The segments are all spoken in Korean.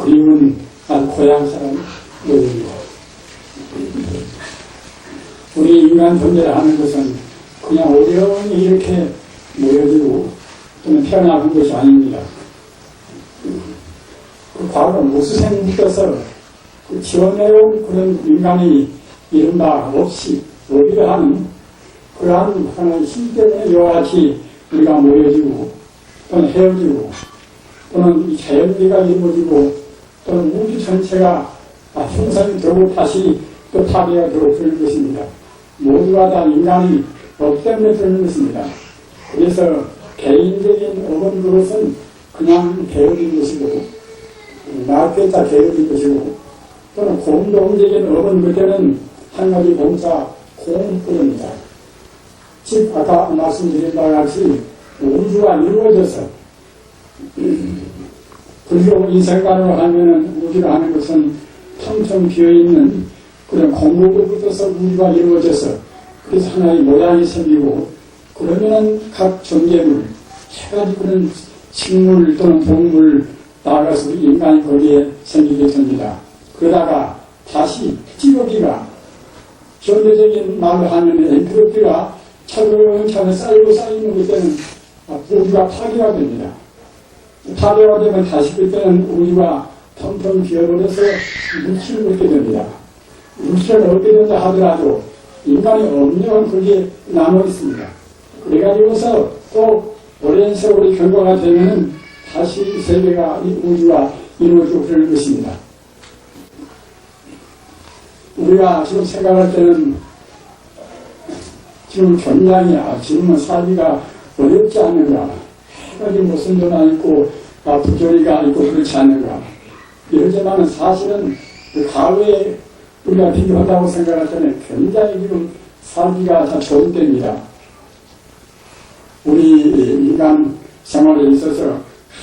그리운 고향 사람 모입니다. 우리 인간 존재를 하는 것은 그냥 어려운이 이렇게 모여지고 또는 태어나는 것이 아닙니다. 그 과거 무수생 묶어서 그 지원해온 그런 인간이 이른바 없이 어디를 하는 그러한 하나의 힘 때문에 이와 같이 우리가 모여지고 또는 헤어지고 또는 이 자연계가 이루어지고 또는 우주 전체가 형성이 되고 다시 또 타계가 되고 그런 것입니다. 모두가 다 인간이 법 때문에 그러는 것입니다. 그래서 개인적인 업은 그것은 그냥 게으른 것이고 낫겠다 게으른 것이고 또는 공동적인 업은 그때는 한 가지 공자 공뿐입니다. 즉 아까 말씀드린 바와 같이 우주가 이루어져서 불교 인생관으로 하면은 우주가 하는 것은 텅텅 비어있는 그런 공부로 붙어서 우주가 이루어져서 그래서 하나의 모양이 생기고 그러면은 각 존재물 해가지고 그런 식물 또는 동물 나아가서 인간이 거기에 생기게 됩니다. 그러다가 다시 찌꺼기가 현대적인 말로 하면 엔트로피가 차근차근 쌓이고 쌓이는 그때는 우주가 파괴가 됩니다. 파괴가 되면 다시 그때는 우주가 텅텅 비어버려서 물질을 얻게 됩니다. 물질을 얻게 된다 하더라도 인간이 없는 그게 남아 있습니다. 그래가지고서 또 오랜 세월이 경과가 되면은 다시 세계가 이 우주가 이루어지고 그러는 것입니다. 우리가 지금 생각할 때는 지금 굉장히 지금은 살기가 어렵지 않는가, 해가지 무슨 도나 있고 부조리가 있고 그렇지 않는가 이러지만은 사실은 그 과거에 우리가 비교한다고 생각할 때는 굉장히 지금 살기가 다 좋은 때입니다. 우리 인간 생활에 있어서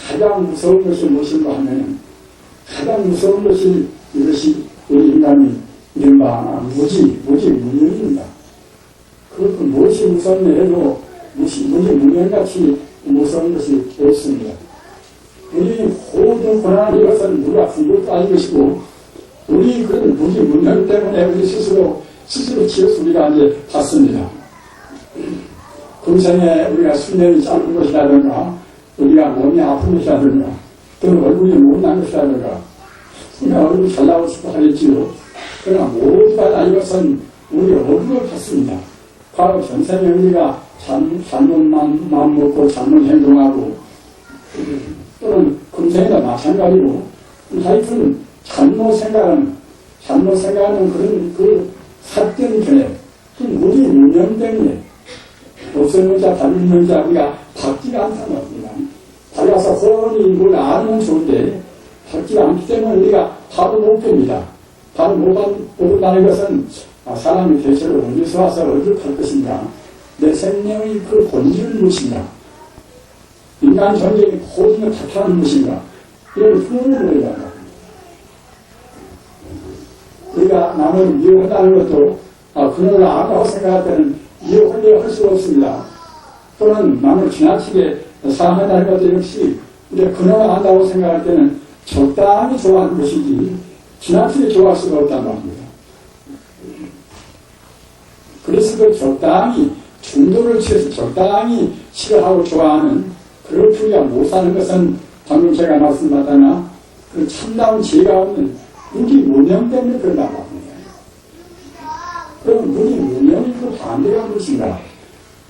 가장 무서운 것이 무엇인가 하면 가장 무서운 것이 이것이 우리 인간이 이른바 무지무명입니다. 그 무엇이 무섭냐 해도 무지무명같이 무서운 것이 없습니다. 우리 모든 고난을 이것은 우리가 분별도 아닌 것이고 우리 그런 무지무명 때문에 우리 스스로 지어서 우리가 이제 받습니다. 금생에 우리가 수명이 짧은 것이라든가 우리가 몸이 아픈 것이라든가 또는 얼굴이 못난 것이라든가 우리가 얼굴이 잘 나오고 싶어 하겠지요. 그러나 모두가 다 이것은 우리 얼굴을 받습니다. 과거 전생에 우리가 잘못만 마음 먹고 잘못 행동하고 또는 금생에도 마찬가지고 하여튼 잘못 생각하는 그런 그 삿된 견해 그 우리 무념 때문에 없어는 자 다른 자 우리가 받지가 않다는 겁니다. 달라서 훤히 뭘 알면 좋은데 받지가 않기 때문에 우리가 답을 못 봅니다. 답을 못 본다는 것은 사람이 대체로 어디서 와서 어디로 갈 것인가, 내 생명의 그 본질은 무엇인가, 인간 존재의 본질을 나타나는 무엇인가, 이런 흐름을 우리가 합니다. 우리가 남을 미워한다는 것도 그놈을 안다고 생각할 때는 미워하려 할 수가 없습니다. 또는 남을 지나치게 사랑한다는 것도 역시 우리가 그놈을 안다고 생각할 때는 적당히 좋아하는 것이지 지나치게 좋아할 수가 없다는 말입니다. 그래서 그 적당히 중도를 취해서 적당히 싫어하고 좋아하는 그걸 우리가 못 사는 것은 방금 제가 말씀드렸다나 그 참다운 지혜가 없는 우리 무명 때문에 그런다고 합니다. 그럼 우리 무명의 그 반대가 무엇인가?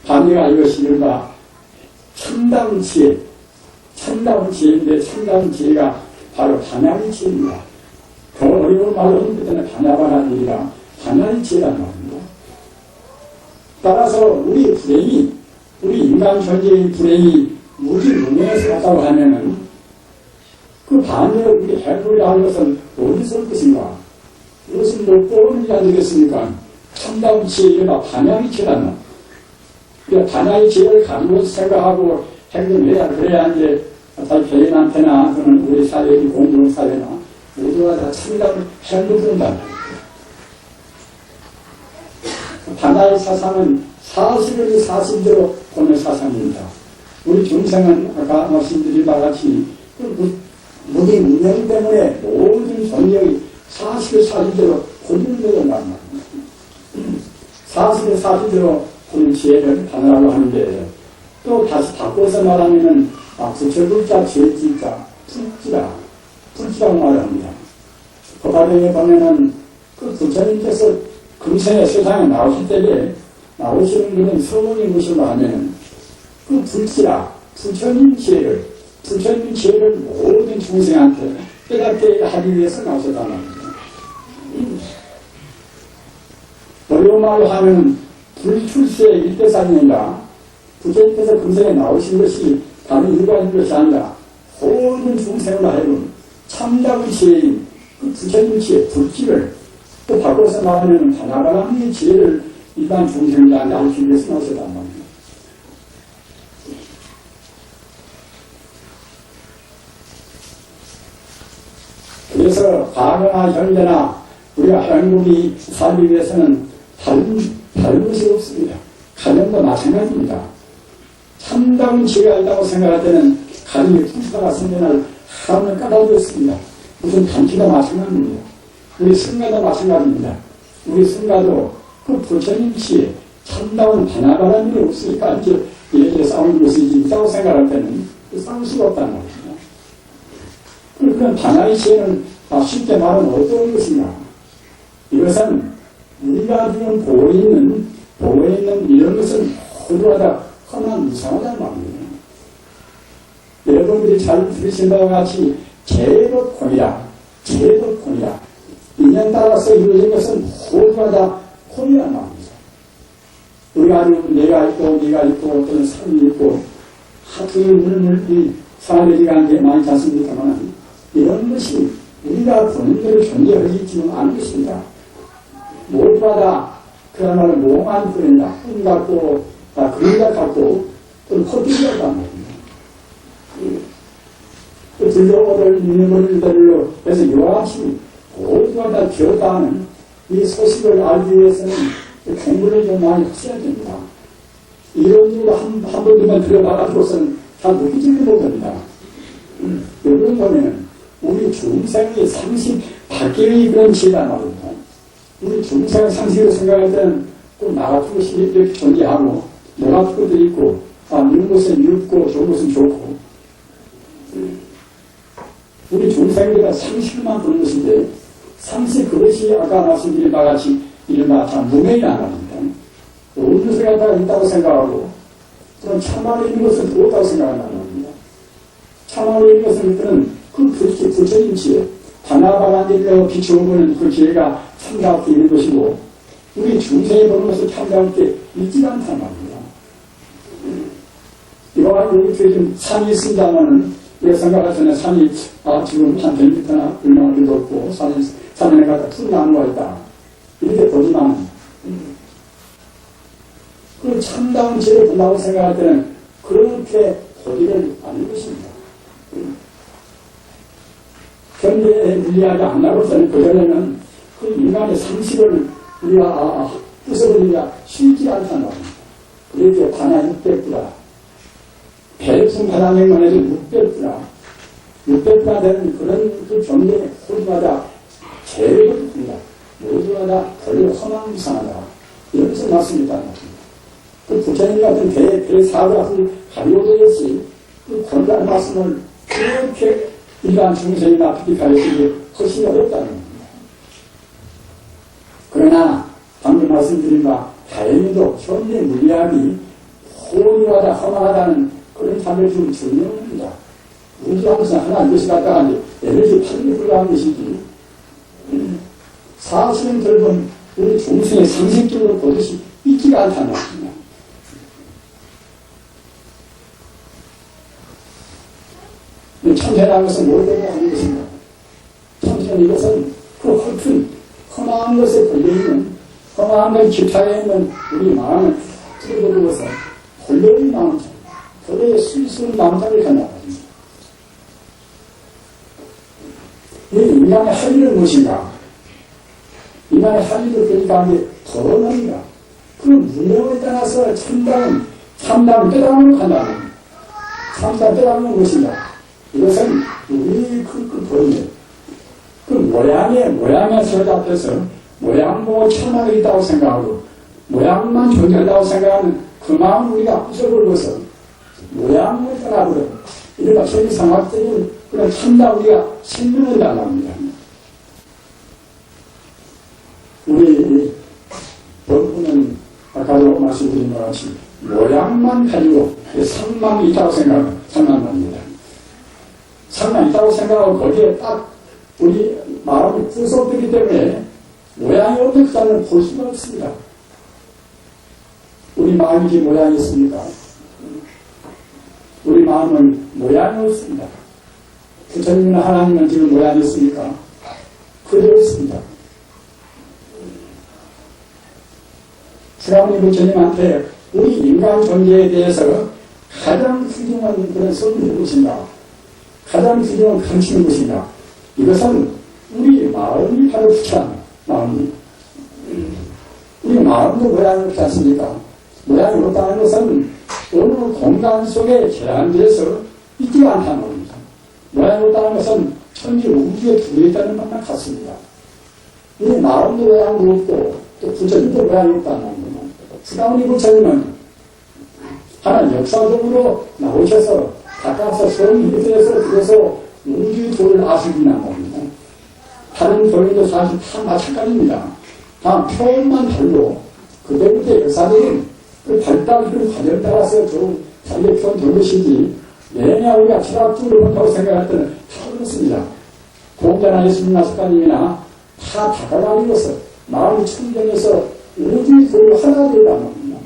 반대가 이것이 이른바 참다운 지혜. 참다운 지혜인데 참다운 지혜가 바로 단약의 지혜입니다. 더 어려운 말로 하는 때는 단약하는 일이라 단약의 지혜라는 말입니다. 따라서 우리 불행이, 우리 인간 존재의 불행이 무지무명에서 왔다고 하면은 그 반대로 우리 해결을 하는 것은 어디서 올 것인가? 이것은 못 보는 게 아니겠습니까? 참다운 지혜가 단약의 지혜라는 그러니까 단약의 지혜를 가지고 생각하고 행동해야 그래야 이제 개인한테나 또는 우리 사회의 공동사회나 모두가 다 참다운 행동한다. 단약의 사상은 사실을 사실대로 보는 사상입니다. 우리 중생은 아까 말씀드린 바와 같이 우리 문명 때문에 모든 존재의 사실대로 혼돈되는 말입니다. 사실대로 본 지혜를 단어라고 하는데 또 다시 바꿔서 말하면은 부처불자, 지혜지자, 불지라고 말합니다. 그 과정에 보면은 그 부처님께서 금생의 세상에 나오실 때에 나오시는 그런 서문이 무엇이라고 하면은 그 부처님 지혜를 모든 중생한테 깨닫게 하기 위해서 나오셨단 말입니다. 어려운 말로 하면 불출세의 일대상입니다. 부처님께서 금생에 나오신 것이 다른 일반인 것이 아니라 모든 중생으로 하여금 참다운 지혜인 그 부처님 지혜, 불지를 또 바꿔서 말하면 하나바람의 지혜를 일반 중생들한테 알기 위해서 나오셨단 말입니다. 그래서 과거나 현재나 우리가 한국이 살기 위해서는 다른 것이 없습니다. 가정도 마찬가지입니다. 참다운 지혜가 있다고 생각할 때는 가정에 풍파가 생겨날 하는 까닭이었습니다. 무슨 단체도 마찬가지입니다. 우리 성가도 마찬가지입니다. 우리 성가도 그 부처님 지혜, 참다운 바나바라는 일이 없으니까 이제 얘기에 싸우는 것이 있다고 생각할 때는 싸울 수가 없다는 말입니다. 그런 바나의 지혜는 쉽게 말하면 어떤 것인가? 이것은 우리가 지금 보고 있는 이런 것은 호주하다 험한 무상하다는 말입니다. 여러분들이 잘 들으신 바와 같이 제도권이라 인연 따라서 이루어진 것은 호주하다 험이라는 말입니다. 우리가 내가 있고 네가 있고 또는 사람이 있고 하트 물이 사회지가 많이 잤습니다만 이런 것이 우리가 보는 대로 존재하지는 않은 것입니다. 모두가 그야말로 몽한 뿌린다. 꿈 같고, 그림자 같고, 또는 헛되게 한단 말입니다. 불교를 믿는 분들로 해서 이와 같이 모두가 다 되었다 하는 이 소식을 알기 위해서는 공부를 좀 많이 하셔야 됩니다. 이런 일을 한 번만 들어봐가지고서는 잘 느끼지를 못합니다. 여러분 보면 우리 중생의 상식 밖의 그런 지혜란 말입니다. 우리 중생의 상식으로 생각할 때는 또 나 같은 것이 이렇게 존재하고 너 같은 것도 있고 이런 것은 이롭고 좋은 것은 좋고 우리 중생들은 상식만 보는 것인데 상식 그것이 아까 말씀드린 바와 같이 이른바 참 무명이라는 말입니다. 모든 것을 갖다가 있다고 생각하고 그럼 참말로 있는 것은 없다고 생각한다는 말입니다. 참말로 있는 것은 그들은 그 부처님 지혜 바나바나들로 비추어보는 그 지혜가 참다운게 있는 것이고 우리 중생이 보는 것을 참다운게 있지 않다는 말입니다. 이와 여기 지금 산이 있습니다만은 우리가 생각할 때는 산이 지금 한 100m나 얼마나 높고 산에 가다 큰 나무가 있다 이렇게 보지만 그 참다운 지혜를 본다고 생각할 때는 그렇게 보지를 않는 것입니다. 현대의 물리학이 안 나고서는 그전에는 그 인간의 상식을 우리가 부숴버리기가 쉽지 않다는 말입니다. 그렇게 반야 600부라 배품 바람에만 해도 600부라 되는 그런 그 존재의 호주마다 제일 높습니다. 모두마다 별로 허망무상하다. 이러면서 말씀이다. 그 부처님 같은 대사부 같은 가리오도였지 그 권란 말씀을 그렇게 일반 중생이나 특히 가르치기 훨씬 어렵다는 겁니다. 그러나 방금 말씀드린 바 다행히도 현대 물리학이 혼이하다 허망하다는 그런 답을 좀 증명합니다. 우주하면서 하나인 것이 갖다가 에너지 파동에 불과한 것이지 사실은 결국은 우리 중생의 상식적으로 보듯이 있지가 않다는 것입니다. 참회라는 것은 뭘 보고 하는 것인가? 참회는 이것은 그 험한 것에 걸려있는 험한 것 기타에 있는 우리 마음을 뚫어버리고서 걸려있는 마음장, 그대의 수있은 마음장을 갖는다. 이 인간의 할 일은 무엇인가? 인간의 할 일을 그러니까 도론합니다. 그 무명에 따라서 참담 깨달음을 한다는 겁니다. 참담 깨달음은 무엇인가? 이것은 우리 보이네. 그 모양에 서잡혀서 모양 보고 천하가 있다고 생각하고 모양만 존재한다고 생각하는 그 마음 우리가 부숴버려서 모양을 떠나버려. 이러다 천리상학적인 그런 참다 우리가 생명을 달랍니다. 우리 법부는 아까도 말씀드린 것 같이 모양만 가지고 상만이 있다고 생각하면 상만합니다. 상만 있다고 생각하고 거기에 딱 우리 마음이 구속되기 때문에 모양이 없는 그 자는 볼 수가 없습니다. 우리 마음이 모양이 있습니까? 우리 마음은 모양이 없습니다. 부처님이나 하나님은 지금 모양이 있습니까? 그대로 있습니다. 수라무니 부처님한테 우리 인간 존재에 대해서 가장 훌륭한 그런 선물이 무엇인가? 가장 훌륭한 가르치는 것인가? 이것은 우리 마음이 바로 부처입니다. 마음이. 우리 마음도 모양이 없지 않습니까? 모양이 없다는 것은 어느 공간 속에 제한돼서 있지가 않다는 겁니다. 모양이 없다는 것은 천지 우주에 두개 있다는 것만 같습니다. 우리 마음도 모양이 없고 또 부처님도 모양이 없다는 겁니다. 수다무니 부처님은 하나 역사적으로 나오셔서 가까워서 성일에서 그래서 우주 도를 아시기나 겁니다. 다른 교인도 사실 다 마찬가지입니다. 다 표현만 달로 그때부터 역사적인 그 발달 그 과정에 따라서 좀 자기의 표현 된 것이지 내냐 우리가 철학적으로 본다고 생각할 때는 다 그렇습니다. 공자나 예수님이나 석가님이나 다 다가가리고서 마음이 청정해서 우주의 도를 하나 되다는 겁니다.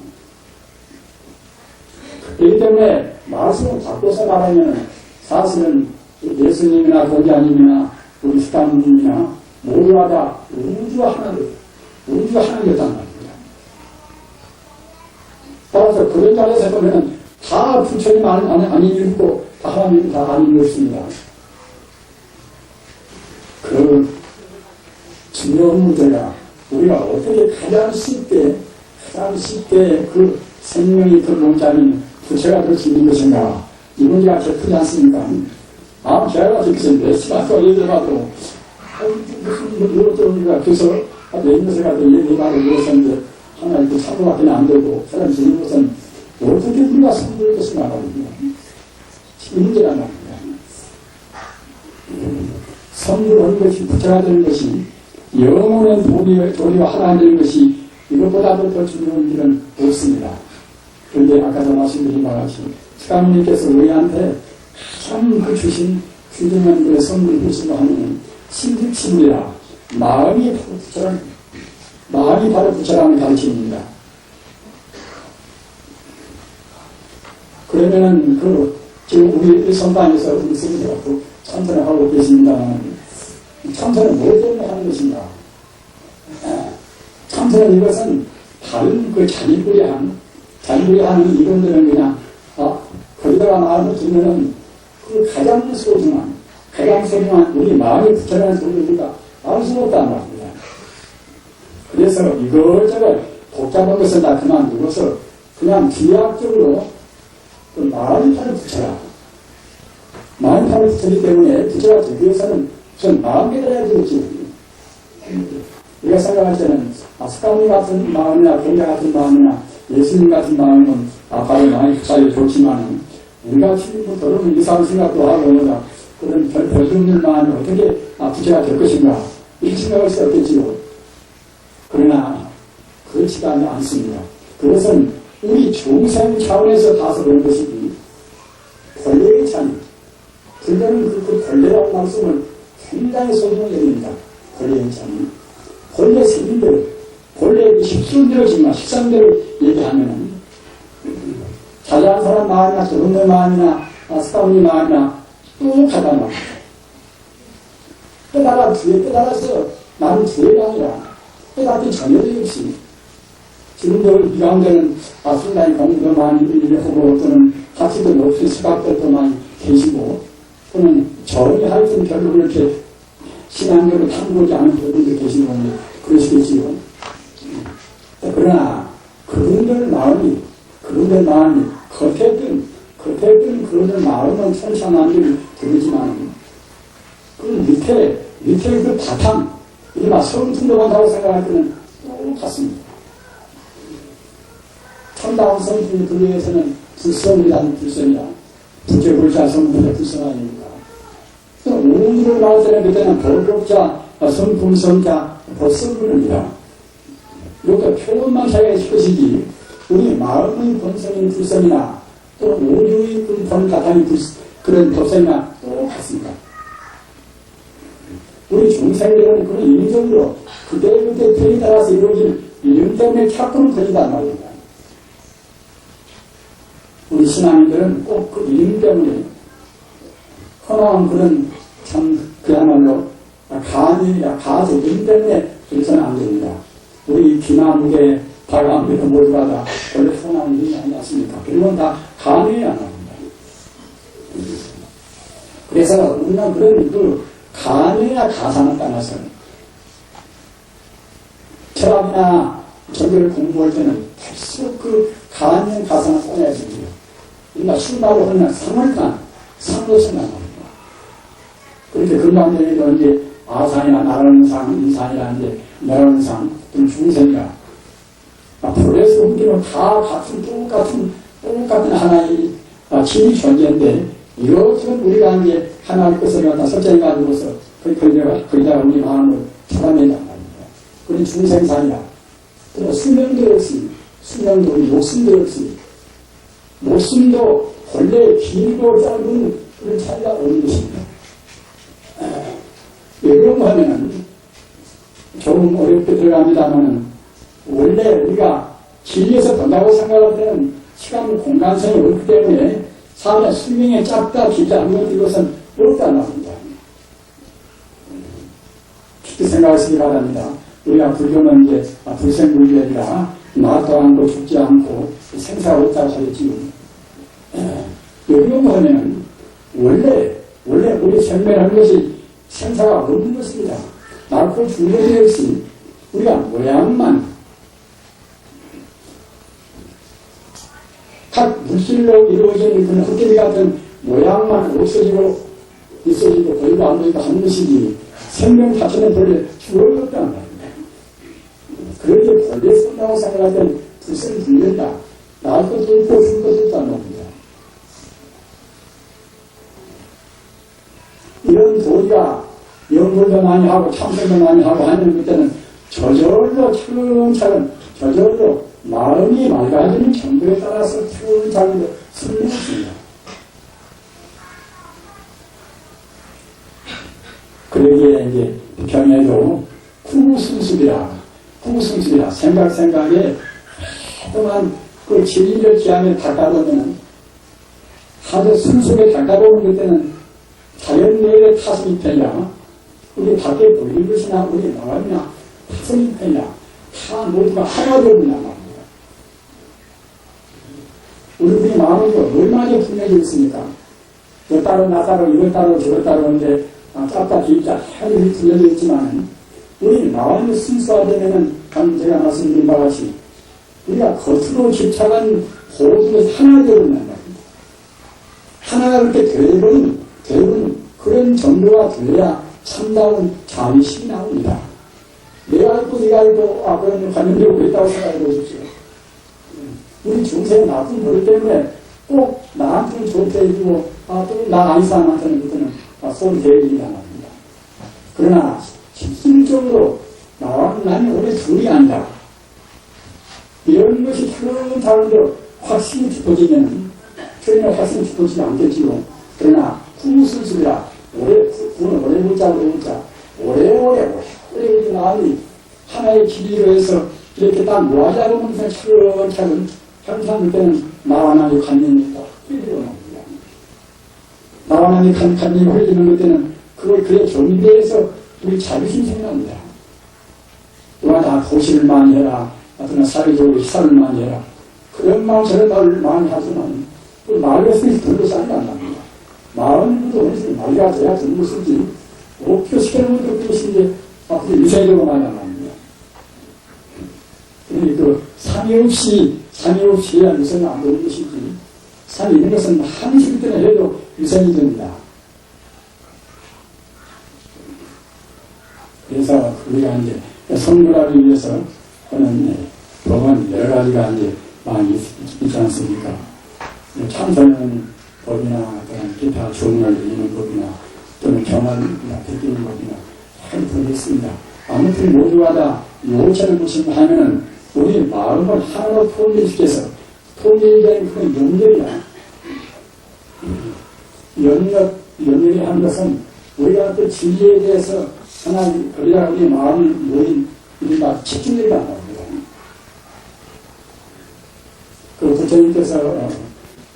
그렇기 때문에 말씀을 바꿔서 말하면 사실은 예수님이나 공자님이나 우리 석가님이나 모두가 다 우주가 하나였단 말입니다. 따라서 그런 자리에서 보면 다 부처님 아닌 일이고 다 하나님 다 아닌 일이었습니다. 그 중요한 문제가 우리가 어떻게 가장 쉽게 그 생명이 그 몸자인 부처가 될 수 있는 것인가? 이 문제가 제일 크지 않습니까? 제가 지금 몇 시간 걸리더라도 무슨 이것저것 그래서 내면서 가지고 얘기 말을 물었었는데 하나 이렇게 사고밖에 안 되고 사람 지는 것은 어떻게 우리가 선물을 것인가 말입니다. 이 문제란 말입니다. 선물하는 것이 부처가 되는 것이 영원한 도리와 하나 되는 것이 이것보다도 더 중요한 일은 없습니다. 그런데 아까도 말씀드린 바와 같이 석가모니께서 우리한테 가장 그 주신 훌륭한 그의 선물을 주신가 하면 신득치물이라 마음이 바로 부처라는 가르침입니다. 그러면은 지금 우리 선방에서 우리 스님들이 참선을 하고 계십니다만 참선은 뭐 때문에 하는 것인가? 참선은 이것은 다른 그 자기부리하는 이론들은 그냥 거기다가 마음을 두면은 그 가장 소중한 우리 마음이 부처라는 소리를 우리가 알 수 없다는 말입니다. 그래서 이것저것 복잡한 것을 다 그만두고서 그냥 기하학적으로 그 마음이 바로 부처라. 마음이 바로 부처이기 때문에 부처가 되기 위해서는 우선 마음이 들어야 되겠지. 우리가 생각할 때는 석가모니 같은 마음이나 공자 같은 마음이나 예수님 같은 마음은 바로 마음이 부처에 좋지만 우리가 지금 더러운 이상 생각도 하고 그런 별없는 마음이 어떻게 부처가 될 것인가 이렇게 생각할 수 없겠지요. 그러나 그렇지가 않습니다. 그것은 우리 중생 차원에서 봐서 그런 것이지 본래의 차원. 그들은 그 본래라는 말씀을 굉장히 소중히 여깁니다. 본래의 차원. 본래 생인대로 본래 십순대로 지금 십상대로 얘기하면은 자잘한 사람 마음이나 조롱의 마음이나 석가모니 마음이나 똑같단 말입니다. 깨달아서 나는 죄가 아니라 깨닫기 전에도 없이 지금도 이 가운데는 상당히 공부도 많이 하고 또는 학습도 높은 수학들도 많이 계시고 또는 저희 하여튼 별로 그렇게 신앙적으로 탐구하지 않은 분들도 계시는 건데 그러시겠지요. 그러나 그분들 마음이 겉에 뜬 그분들 마음은 천상만들 들리지만 밑에 그 바탕, 이게 성품도한다고 생각할 때는 똑같습니다. 참다운 성품이 그 위해서는 불성이라는 불성이라, 부재불자 성품의 불성 아닙니까? 오늘로 나올 때는 그때는 borok자, 성품성자, 법성분입니다. 이렇게 표현만 차이가 것이지, 우리 마음의 본성인 불성이나 또 오류의 본 가탕의 그런 법성이나 똑같습니다. 우리 중생들은 그런 인정으로 그때 편에 따라서 이루어진 이름 때문에 자꾸는 터진단 말입니다. 우리 신앙인들은 꼭 그 이름 때문에 허나한 그런 참 그야말로 가족 이름 때문에 그래서는 안 됩니다. 우리 기나무게 발광비도 모두가 다 원래 허나한 이름이 아니지 않습니까? 그건 다 간이어야 합니다. 그래서 우리가 그런 그 간이나 가상을 떠나서 철학이나 저기를 공부할 때는 계속 그 간이나 가상을 꺼내야 됩니다. 우리가 수다로 하면 상을간, 상으로 생각합니다. 그렇게 금방전에도 이제 아산이나 나라는 상, 인산이나 이제 나라는 상, 또 중생이라 프로레스 옮기면 다 똑같은 하나의 진이 존재인데 이것은 우리가 이제 하나의 것을 갖다 설정해 가지고서 거기다가 우리 마음을 찾아낸단 말입니다. 그런 중생산이라 또 수명도 없이 수명도 우리 목숨도 없이 목숨도 본래 길고 짧은 그런 차이가 없는 것입니다. 이런 거 하면은 조금 어렵게 들어갑니다만은 원래 우리가 길에서 본다고 생각할 때는 시간 공간성이 없기 때문에 사람의 수명이 짧다 길다 하는 이것은 없다는 말입니다. 깊게 생각하시기 바랍니다. 우리가 불교는 이제 불생불멸이라 나 또한도 죽지 않고 생사가 없다고 하겠지요. 이런 거 하면은 원래 우리 생명하는 것이 생사가 없는 것입니다. 낳고 죽는 것이 우리가 모양만 각 물질로 이루어진 그런 흙개비 같은 모양만 없어지고 있어지고 보이고 안 보이고 하는 것이지 생명 자체는 본래 죽어졌다는 말입니다. 그런데 본래 산다고 생각할 때는 불생이 불린다. 낳을 것도 있고 죽을 것도 있다는 겁니다. 이런 도리가 연구도 많이 하고 참선도 많이 하고 하는 그때는 저절로 차근차근 저절로 마음이 맑아지는 정도에 따라서 차근차근 설명했습니다. 그러기에 이제 병에도 구구순수비라 생각에 또한 그 진리를 기하에 닦아보면 하도 순수하게 닦아보면 그때는 자연내의 탓은 편이야. 우리 밖에 보이는 것이나 우리 마음이나 탓은 편이야. 다 모두가 하나 되느냐 말입니다. 우리 마음은 얼마나 분명히 있습니까? 너 따로 나 따로 이거 따로 저거 따로 하는데 짭다 길다 하늘이 분명히 있지만 우리 마음이 순수하되면 제가 말씀드린 바와 같이 우리가 겉으로 집착한 모든 것이 하나 되어버린단 말입니다. 하나가 그렇게 되어버린 그런 정도가 되어야 참다운 자의식이 나옵니다. 내가 알고 네가 알고 그런 관념되고 있다고 생각해 보십시오. 우리 중생은 나쁜 버릇 때문에 꼭 나한테는 좋게 해주고 또 나 아닌 사람한테는 그때는 손 대해준단 말입니다. 그러나 실질적으로 나와 나는 원래 둘이 아니다. 이런 것이 차근차근로 확신이 깊어지면 처음에 확신이 깊어지지 않겠지요. 그러나 구순수라 오래 보자 오래오래 나이 하나의 길이로 해서 이렇게 딱 모아자고 하면서 차근차근 항상 그때는 나와 나의 관념이 딱 흘리고 나옵니다. 나와 나의 관념이 흘리는 그때는 그의 정비에서 우리 자비심이 생각납니다. 누가 다 도시를 많이 해라. 어떤 사회적으로 시사를 많이 해라. 그런 마음 저런 말을 많이 하지만 그 말을 했으니 들고 싸지 않답니다. 마음도 어느새 말이 돼야 듣는 것이지 목표시키는 것도 그것이 앞으로 유세적으로 많이 나갑니다. 그 상의 없이 해야 유세는 안 되는 것이지 상이 있는 것은 한시기 때문에 해도 유세이 됩니다. 그래서 우리가 이제 선거하기 위해서 하는 법은 여러 가지가 이제 많이 있지 않습니까? 참선은 법이나 또는 기타 주문을 읽는 법이나 또는 경험이나 베끼는 법이나 참 법이 있습니다. 아무튼 모두가 다 요체는 무슨 하면은 우리 마음을 하나로 통일시켜서 통일된 그 연결이야. 연결이 한 것은 우리가 그 진리에 대해서 하나 우리가 우리 마음이 모인 우리가 집중력이 안 나옵니다. 그 부처님께서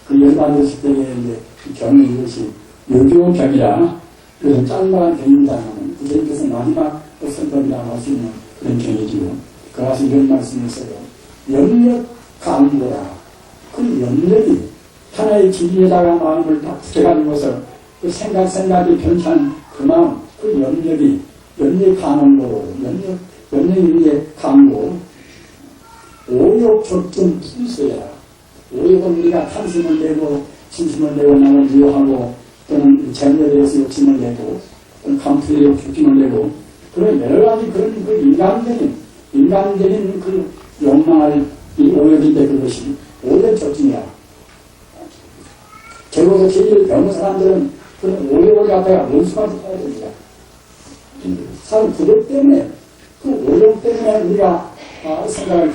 그 열반도식 때에 이제 경이 이것이 요교경이라 그래서 짤막한 경입니다. 부처님께서 마지막 선법이라고 할 수 있는 그런 경이지요. 그 가서 이런 말씀을 했어요. 염력 강보라. 그 염력이 하나의 진리에다가 마음을 딱 붙여가지고서 그 생각이 변찬 그 마음, 그 염력이 강원도, 염력의 강도, 오욕조점 풀수야. 오욕은 우리가 탐심을 내고, 진심을 내고, 남을 미워하고, 또는 재물에 대해서 욕심을 내고, 또는 감투에 대해서 욕심을 내고, 그런 여러 가지 그런 그 인간적인 그 욕망을 이 오욕인데 그것이 오욕조점이야. 적어도 제일 배운 사람들은 그런 오욕을 갖다가 원수까지 해야 됩니다. 사람 그것 때문에, 그 오욕 때문에 우리가 생각을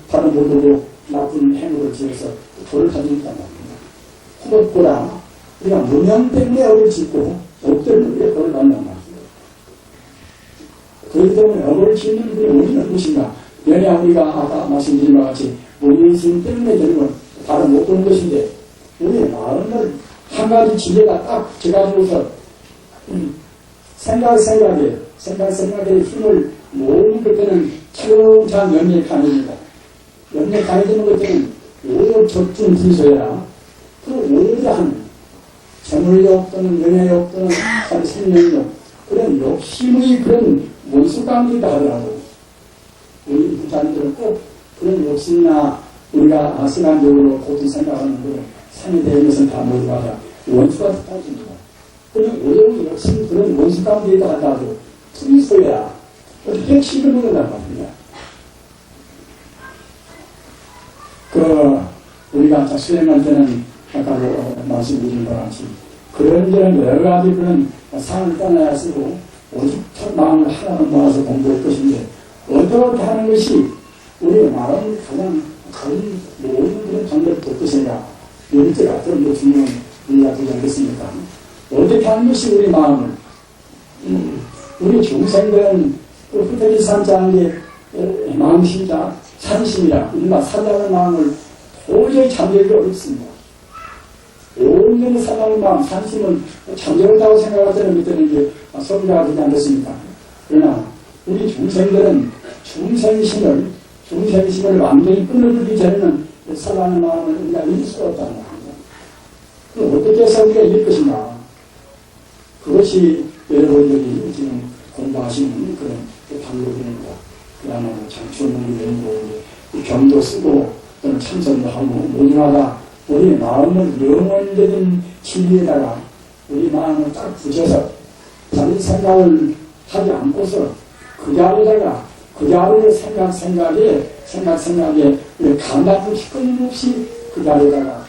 다른 모두로 나쁜 행위를 지어서 돌을 가지고 있단 말입니다. 그것보다 우리가 무명 때문에 업을 짓고, 업 때문에 우리가 돌을 받는 말입니다. 그렇기 때문에 업을 짓는 우리 원인은 무엇인가? 왜냐 우리가 아까 말씀드린 것 같이 무명심 때문에 되는 다른 못 보는 것인데, 우리의 마음을 한 가지 지혜가 딱 져가지고서 생각의 힘을 모으는 것들은 차근차근 연력이 강해집니다. 연력이 강해지는 것들은 오히려 적중 분소해라. 그 오히려한 재물욕 또는 명예욕 또는 생명욕 그런 욕심의 그런 원수감이다 하더라고. 우리 부자들은 꼭 그런 욕심이나 우리가 시간적으로 고통 생각하는 그런 상에 대한 것은 다 모두가 다 원수가 따집니다. 그런 오염이 욕심 그런 원수감 되다 하더라도 투리소야 핵심을 모른단 말입니다. 우리가 수행할 때는 아까 말씀드린 것 같이 그런저런 여러 가지 그런 상을 떠나야 쓰고 오직 첫 마음을 하나로 모아서 공부할 것인데 어떻게 하는 것이 우리의 마음을 가장 큰 모든 그런 방법을 돕겠습니다. 여기가 좀 더 중요한 문제가 되지 않겠습니까? 어떻게 하는 것이 우리 마음을 우리 중생들은 후대기 삼자의 마음심자 산심이라 우리가 살라는 마음을 도저히 잠재우기 어렵습니다. 온전히 살라는 마음 산심은 잠재운다고 생각할 때는 그때는 이제 소비가 되지 않겠습니까? 그러나 우리 중생들은 중생심을 완전히 끊어주기 전에는 살라는 마음을 우리가 이길 수가 없다는 겁니다. 어떻게 해서 우리가 이길 것인가? 그것이 여러분들이 지금 공부하시는 그런 방법입니다. 그야말로 장추문을 내고 경도 쓰고 또는 참선도 하고 모두마다 우리 마음을 영원적인 진리에다가 우리 마음을 딱 붙여서 다른 생각을 하지 않고서 그 자리에다가 그 자리의 생각에 감각을 끊임없이 그 자리에다가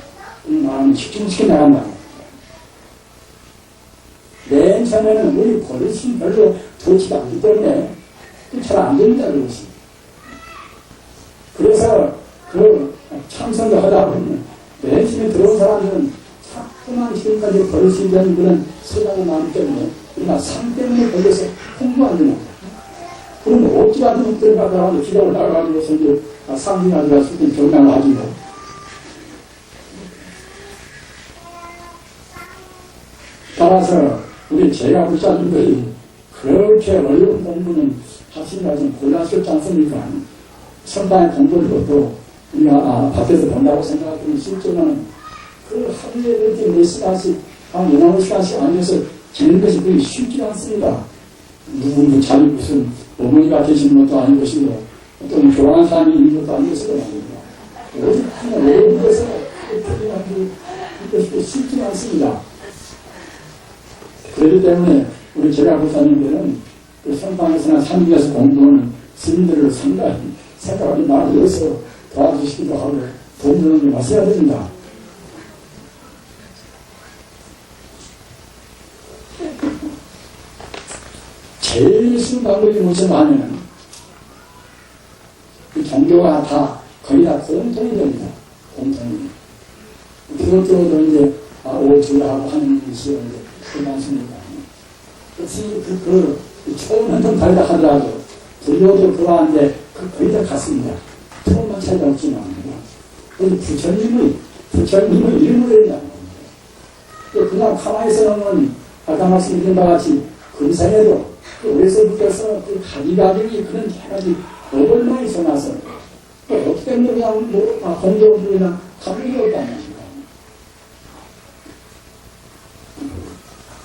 우리 마음을 집중시켜 나간다. 맨 처음에는 우리 버릇이 별로 좋지가 않기 때문에 잘 안 됩니다, 그것이. 그래서 참선을 하다 보면 맨 처음에 들어온 사람들은 자꾸만 지금까지 버릇이 된 그런 서양의 마음 때문에 우리가 상 때문에 걸려서 공부 안 되는 거예요. 그러면 어찌가 든 들어가다가 기가 올라가가지고서 이제 상징하기가 수된 경향을 가지고 따라서 우리 제가 불사님들이 그렇게 어려운 공부는 하시기가 좀 곤란스럽지 않습니까? 선방의 공부를 또 우리가 밖에서 본다고 생각하면 실제로는 그 하루에 이렇게 몇 시간씩 한 4-5시간씩 앉아서 지내는 것이 그리 쉽지 않습니다. 누구 자기 무슨 어머니가 계시는 것도 아닌 것이고 또 교환한 사람이 있는 것도 아닌 것이고 말입니다. 오직 그냥 외국 데서 그렇게 것이 쉽지 않습니다. 그렇기 때문에 우리 제가 보사님들은 그 선방에서나 산중에서 공부하는 스님들을 상당히 생각이 많이 해서 도와주시기도 하고 돈 주는 게 마셔야 됩니다. 제일 쉬운 방법이 뭐냐면 이 종교가 다 거의 다 공통이 됩니다. 공통이. 그것도 이제 오주하고 하는 것이 그 말씀입니다. 처음은 좀 다르다 하더라도 불교도 그러한데 거의 다 같습니다. 처음만 차이가 없지만 그런데 부처님의 이름으로 했다는 겁니다. 그냥 가만히 있어놓으면 아까 말씀드린 바와 같이 금생에도 어려서부터서 그 가지가지이 그런 여러 가지 업을 많이 써놔서 어떻게 그냥 공동불이나 가만히 없다는 겁니다.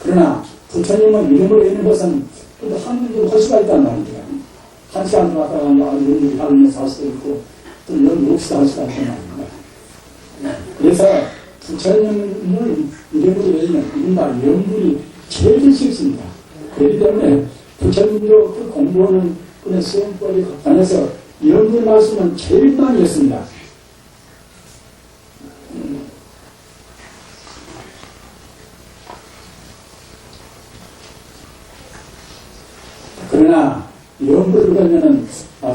그러나 부처님은 이름으로 있는 것은 한문도 허수가 있단 말입니다. 한 시간 왔다가 여기 하면서 할 수도 있고 또 여기 없이도 할 수가 있단 말입니다. 그래서 부처님을 이름으로 있는 이른바 영불이 제일 쉽습니다. 그렇기 때문에 부처님도 그 공부하는 그런 수행법에 관해서 영불 말씀은 제일 많이 했습니다. 그러나 영불을 그러면은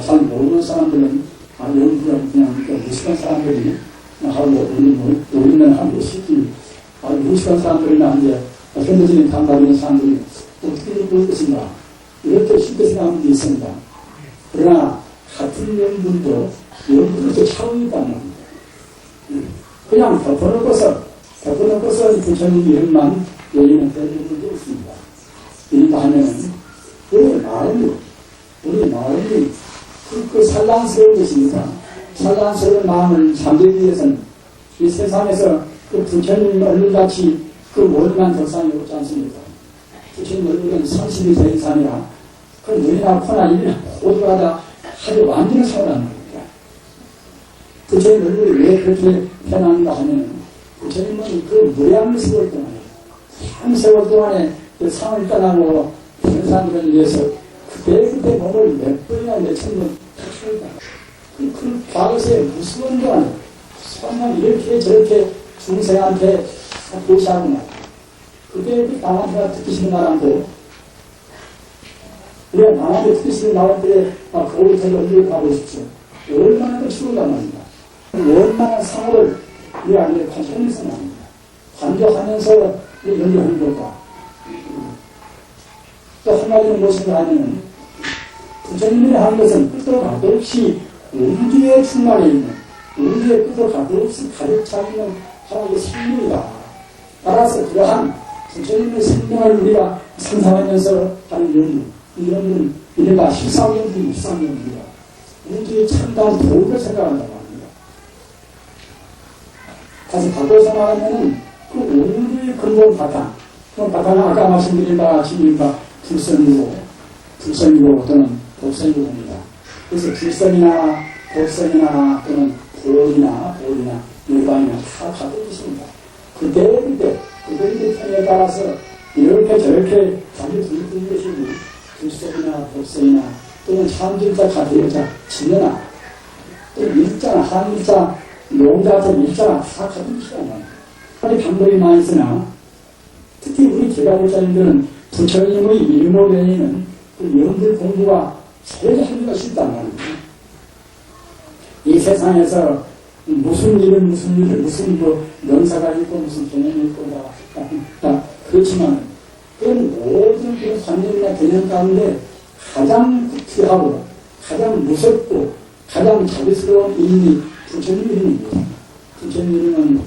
잘 모르는 사람들은 영불은 그냥 무식한 사람들이 하고 우리는 한 시기 무식한 사람들이나 이제 현대적인 감각이 있는 사람들이 어떻게 볼 것인가 이렇게 쉽게 생각하는 게 있습니다. 그러나 같은 영불도 영불도 차원이 있다는 겁니다. 그냥 덮어놓고서 부처님 이름만 여기는 될 일도 없습니다. 이른바 하면은 우리 마음이 그 산란스러운 것입니다. 산란스러운 마음을 잠재기 위해서는 이 세상에서 그 부처님 얼굴같이 그 머리만 덕상이 없지 않습니까? 부처님 얼굴은 30이 된 산이라 그 눈이나 코나 입이나 모두가 다 아주 완전히 살아나는 겁니다. 부처님 얼굴이 왜 그렇게 변하는가 하면 부처님은 그 무량 세월 동안에 한 세월 동안에 그 상을 떠나고 다른 사람들을 위해서 그때 몸을 몇 번이나 몇천 번 탁출했다. 그 과거에 무서운 동안에 설마 이렇게 저렇게 중생한테 보시하구나. 그때 남한테가 듣기 싫은 말한테 우리가 남한테 듣기 싫은 말한테 거기 저기 어디로 가고 싶죠. 얼마나 더 추운단 말입니다. 얼마나 상을 우리가 이제 관찰해서 말입니다. 관조하면서 연구하는 걸까. 또 한마디는 무엇인가 하면 부처님이 하는 것은 끝도 가도 없이 우주에 충만해 있는 우주의 끝도 가도 없이 가득 차 있는 하나님의 생명이다. 따라서 그러한 부처님의 생명을 우리가 상상하면서 하는 연구 이 연구는 이른바 희상연구입니다. 우주의 참다운 도를 생각한다고 합니다. 다시 바꿔서 말하면 그 우주의 근본 바탕 그 바탕은 아까 말씀드린 바와 같이 불선이고 또는 법선이고입니다. 그래서 불선이나 법선이나 또는 보이나 일반이나 다 같은 것입니다. 그때 편에 따라서 이렇게 저렇게 자기 불리는 것이 불선이나 법선이나 또는 참질자 가대자 지려나 또 일자나 한일자 용자자 일자나 다 같은 것이란 말이에요. 방법이 많이 있으나 특히 우리 개발자님들은 부처님의 이름으로 되는 그 영들 공부가 제일 하기가 쉽단 말입니다. 이 세상에서 무슨 명사가 있고 무슨 개념이 있고 다 그렇지만 그 모든 그 관념이나 개념 가운데 가장 구피하고 가장 무섭고 가장 자비스러운 이름이 부처님 이름입니다. 부처님 이름은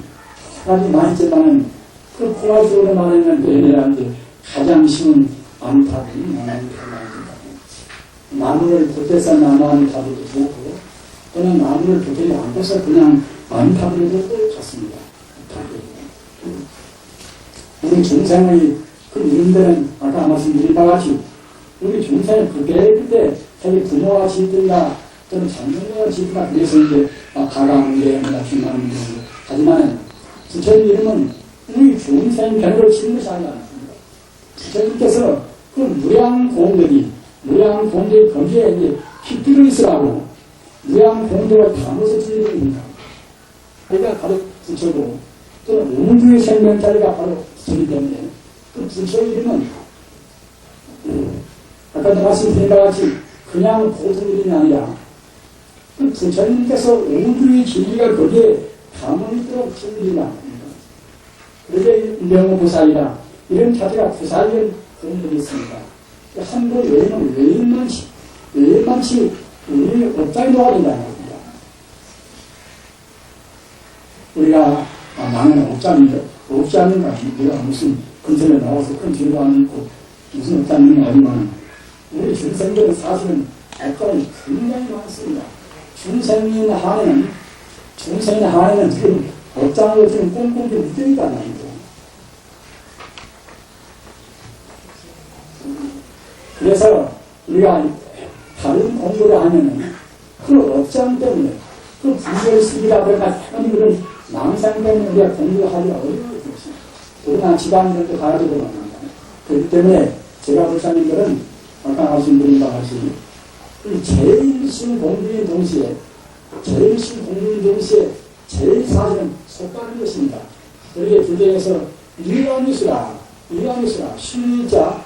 여러 가지 많이 있지만 그 공화적으로 말하면 내내라는데 가장 쉬운 암탑이 나무를 돛대서 나무하는 탑도 좋고 또는 나무를 돛대에 안고서 그냥 암탑으로도 똑같습니다. 우리 중생의 그 이름들은 아까 말씀드린 바와 같이 우리 중생은 그때 자기 부모가 짓든가 또는 장군가 짓든가 그래서 이제 가가문제, 김가문제 하지만 부처님 이름은 우리 중생 별로 짓는 것이 아니라 부처님께서 그 무량 공덕이 무양공제 거기에 이제 깃들어 있으라고 무양공제가 담아서 주의됩니다. 그러니까 바로 부처고 또 우주의 생명자리가 바로 부처이기 때문에 그 부처 이름은 아까도 말씀드린 바와 같이 그냥 보통 이름이 아니라 그 부처님께서 우주의 진리가 거기에 담아있도록 부처님이라 합니다. 그래서 명호보살이라 이런 자체가 부살이라는 의미가 있습니다. 한국 외에는 외인만치 우리 업장이 놓아진다는 겁니다. 우리가 나는 업장인가 내가 무슨 근처에 나와서 큰 질도 안 있고 무슨 업장인가 아니면 우리 중생들은 사실은 업장이 굉장히 많습니다. 중생인 한에는 지금 업장으로 지금 꽁꽁히 묶여있다는 겁니다. 그래서 우리가 다른 공부를 하면은 그 업장 때문에 그 분별식이라든가 그런 망상 때문에 우리가 공부를 하기가 어려워요. 우리가 지방이라도 가야 되고 말합니다. 그렇기 때문에 제가 불사님들은 아까 말씀드린 바와 같이 제일신 공부인 동시에 제일 사실은 속가는 것입니다. 그렇게 불교에서 일왕이수라 신의자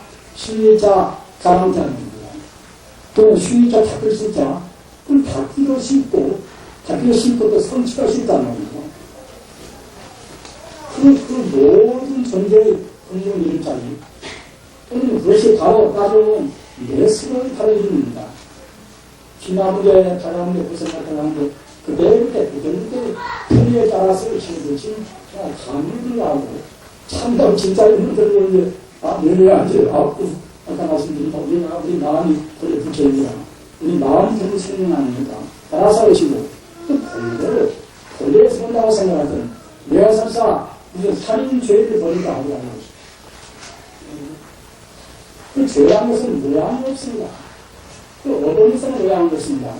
가랑자입니다. 또 신의자 닦을 수 있자 그럼 닦기도 쉽고 또 성취가 쉽다는 겁니다. 그 모든 존재의 근본 이름자리 그것이 바로 따져온 예수를 가르칩니다. 기나무에 자라는데 부생각하는데 그때 편의에 따라서 지금 감리를 하고 참담 진짜 있는 들고 이제 내려야지 아까 말씀드린 우리 마음이 그래 붙여있다. 우리 마음이 너무 생명 아닙니까? 따라서 하시고 또 본래에 산다고 생각하던 내가 설사 무슨 살인죄를 벌인다 하고 그 죄란 것은 모양이 없습니다. 그 어떤 이상은 모양이 없습니다.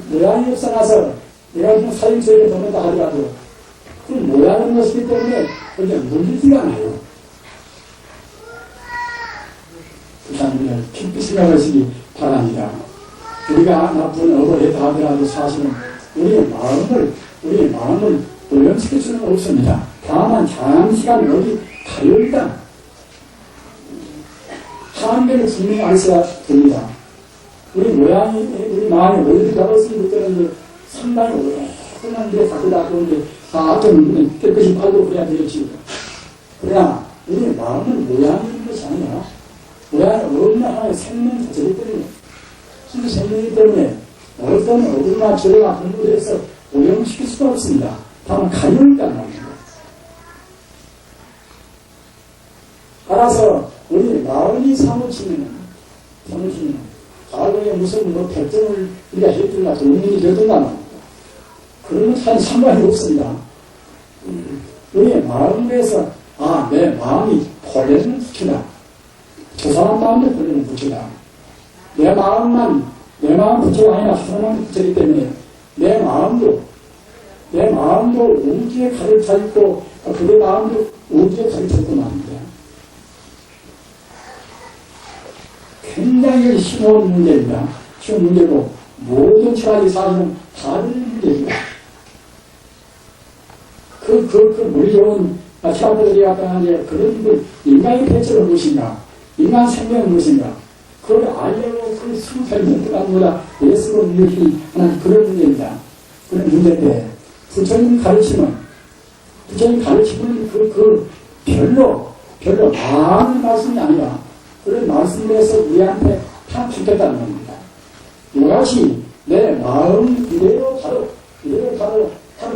모양이 없어나서 내가 지금 살인죄를 벌인다 하더라도 그 모양은 것이기 때문에 그게 물리지가 않아요. 일단 깊이 생각하시기 바랍니다. 우리가 나쁜 업을 했다 하더라도 사실은 우리의 마음을 오염시킬 수는 없습니다. 다만 장시간 어디 가요일다 하나님을 분명히 알아야 됩니다. 우리 마음이 어디 가봤으면 그때는 상당히 오랫동안에 자꾸 닦는데 좀 깨끗이 빨고 그래야 되겠지. 그러나 우리 마음은 모양이 있는 것이 아니라 모양이 없는 하나의 생명 자체이기 때문에 진짜 생명이기 때문에 어떤 어디나 저래가 공부를 해서 오염시킬 수가 없습니다. 다만 가려울까 말입니다. 따라서 우리 마음이 사무치면 과거에 무슨 백정을 우리가 했든가 동민이 되든가 말입니다. 그런 건 참 상관이 없습니다. 우리의 마음에서 내 마음이 본래는 부처다. 저 사람 마음도 본래는 부처다. 내 마음 부처가 아니라 하나만 부처이기 때문에 내 마음도 우주에 가득 있고 그의 마음도 우주에 가득 있고 말입니다. 굉장히 심오한 문제입니다. 쉬운 문제고 모든 철학이 사실은 다른 문제입니다. 물 좋은 철학들이 아까 이제 그런 인간의 대체는 무엇인가? 인간 생명은 무엇인가? 그걸 알려고 그 수사를 들어간 거다. 예수로 이렇게 하는 그런 문제입니다. 그런 문제인데, 부처님 가르침은 별로 많은 말씀이 아니라, 그런 말씀에서 우리한테 다 주겠다는 겁니다. 이것이 내 마음 이대로 바로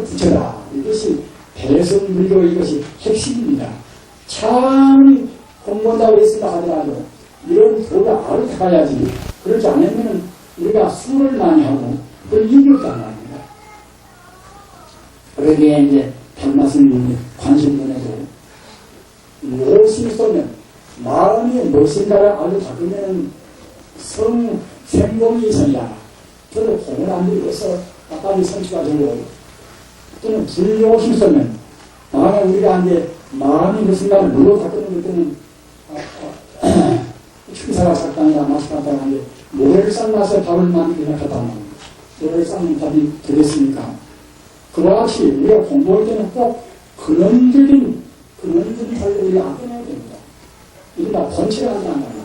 부처다. 이것이 대성불교 이것이 핵심입니다. 참 공부한다고 했습니다 하더라도 이런 도를 알아가야지. 그렇지 않으면 우리가 수를 많이 하고 그걸 이겼단 말입니다. 그러기에 이제 단말씀 관심문에도 무엇이 쏘면 마음이 무엇인가를 알아가면 생공이 있으리라. 저도 공을 안 들고서 아까지 성취가 되고 또는 불교심이 쏘면 만약 우리가 이제 마음이 무엇인가를 물로 닦는 때는 의사가 작당이나 마스카다 하는데 모래를 삶아서 밥을 만들기나 하다 말입니다. 모래를 삶는 밥이 되겠습니까? 그와 같이 우리가 공부할 때는 꼭 근원적인 활동을 안 꺼내야 됩니다. 이게 다 본체가 한다는 말입니다.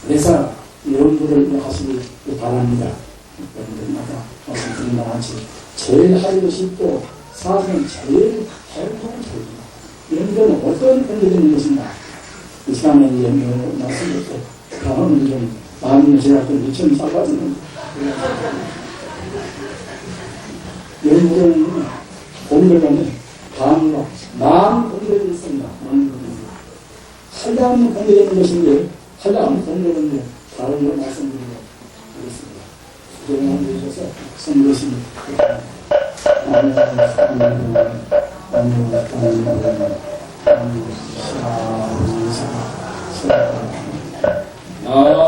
그래서 연구를 하시기 바랍니다. 여러분들 아까 말씀드린 것 같이 제일 하기도 쉽고 사실은 제일 행동은 잘입니다. 연구는 어떤 연구되는 것인가? 이 시간에 이제 말씀을 또 다음은 좀 마음이 제가 좀 미처럼 싸가지는 연구는 공부는 다음으로 마음 공부가 있습니다. 한량 공부되는 것인데 한량 공부는 다른 걸 말씀드리도록 하겠습니다. 수고해 주셔서 성교신 아멘.